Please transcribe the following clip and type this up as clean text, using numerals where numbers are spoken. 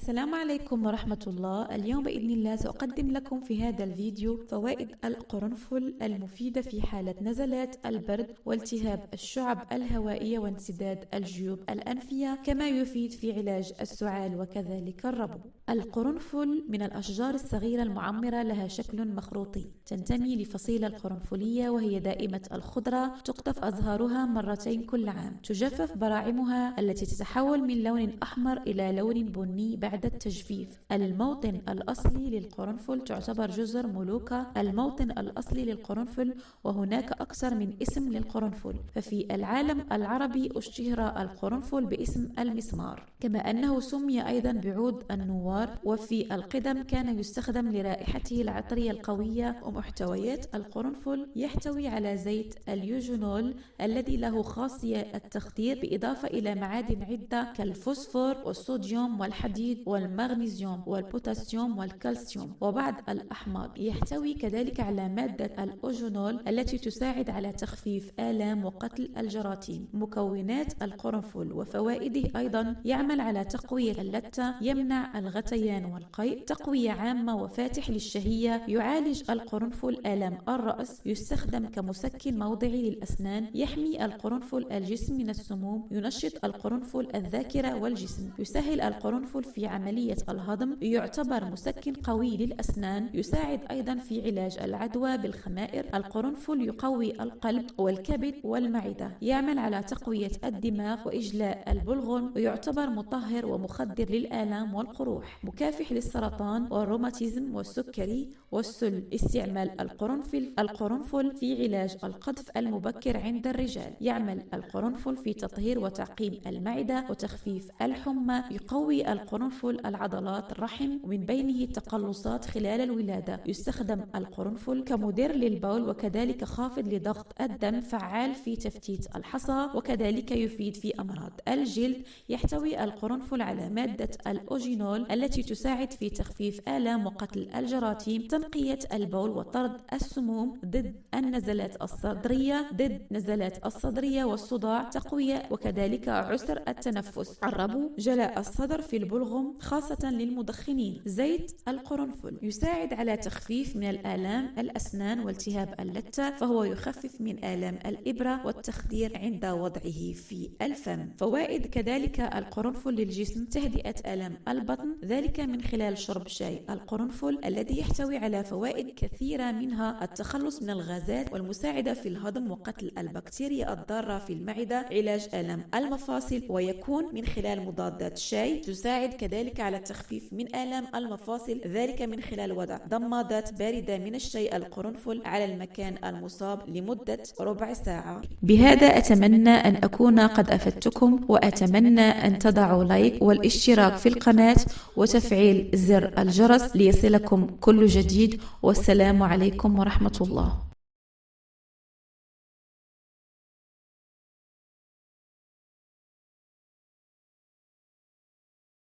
السلام عليكم ورحمة الله. اليوم بإذن الله سأقدم لكم في هذا الفيديو فوائد القرنفل المفيدة في حالة نزلات البرد والتهاب الشعب الهوائية وانسداد الجيوب الأنفية، كما يفيد في علاج السعال وكذلك الربو. القرنفل من الأشجار الصغيرة المعمرة، لها شكل مخروطي، تنتمي لفصيلة القرنفلية وهي دائمة الخضرة، تقطف أزهارها مرتين كل عام، تجفف براعمها التي تتحول من لون أحمر إلى لون بني بعد التجفيف. الموطن الأصلي للقرنفل تعتبر جزر مولوكا الموطن الأصلي للقرنفل، وهناك أكثر من اسم للقرنفل، ففي العالم العربي اشتهر القرنفل باسم المسمار، كما أنه سمي أيضا بعود النوار، وفي القدم كان يستخدم لرائحته العطرية القوية. ومحتويات القرنفل يحتوي على زيت اليوجينول الذي له خاصية التخدير، بإضافة إلى معادن عدة كالفوسفور والصوديوم والحديد والمغنيسيوم والبوتاسيوم والكالسيوم وبعض الأحماض. يحتوي كذلك على مادة الأوجينول التي تساعد على تخفيف آلام وقتل الجراثيم. مكونات القرنفل وفوائده: أيضا يعمل على تقوية اللثة، يمنع الغثيان والقيء، تقوية عامة وفاتح للشهية، يعالج القرنفل آلام الرأس، يستخدم كمسكن موضعي للأسنان، يحمي القرنفل الجسم من السموم، ينشط القرنفل الذاكرة والجسم، يسهل القرنفل في عملية الهضم، يعتبر مسكن قوي للأسنان، يساعد أيضا في علاج العدوى بالخمائر. القرنفل يقوي القلب والكبد والمعدة، يعمل على تقوية الدماغ وإجلاء البلغم، ويعتبر مطهر ومخدر للآلام والقروح، مكافح للسرطان والروماتيزم والسكري والسل. استعمال القرنفل في علاج القذف المبكر عند الرجال. يعمل القرنفل في تطهير وتعقيم المعدة وتخفيف الحمى. يقوي القرنفل العضلات الرحم، ومن بينه التقلصات خلال الولادة. يستخدم القرنفل كمدر للبول، وكذلك خافض لضغط الدم، فعال في تفتيت الحصى، وكذلك يفيد في أمراض الجلد. يحتوي القرنفل على مادة الأوجينول التي تساعد في تخفيف آلام وقتل الجراثيم، تنقية البول وطرد السموم، ضد نزلات الصدرية والصداع، تقوية وكذلك عسر التنفس، الربو، جلاء الصدر في البلغم خاصة للمدخنين. زيت القرنفل يساعد على تخفيف من الآلام الأسنان والتهاب اللثة، فهو يخفف من آلام الإبرة والتخدير عند وضعه في الفم. فوائد كذلك القرنفل للجسم: تهدئة آلام البطن، ذلك من خلال شرب شاي القرنفل الذي يحتوي على فوائد كثيرة، منها التخلص من الغازات والمساعدة في الهضم وقتل البكتيريا الضارة في المعدة، علاج آلام المفاصل، ويكون من خلال مضادات الشاي، تساعد كذلك على التخفيف من آلام المفاصل، ذلك من خلال وضع ضمادات باردة من الشاي القرنفل على المكان المصاب لمدة ربع ساعة. بهذا أتمنى أن أكون قد أفدتكم، وأتمنى أن تضعوا لايك والاشتراك في القناة وتفعيل زر الجرس ليصلكم كل جديد. والسلام عليكم ورحمة الله.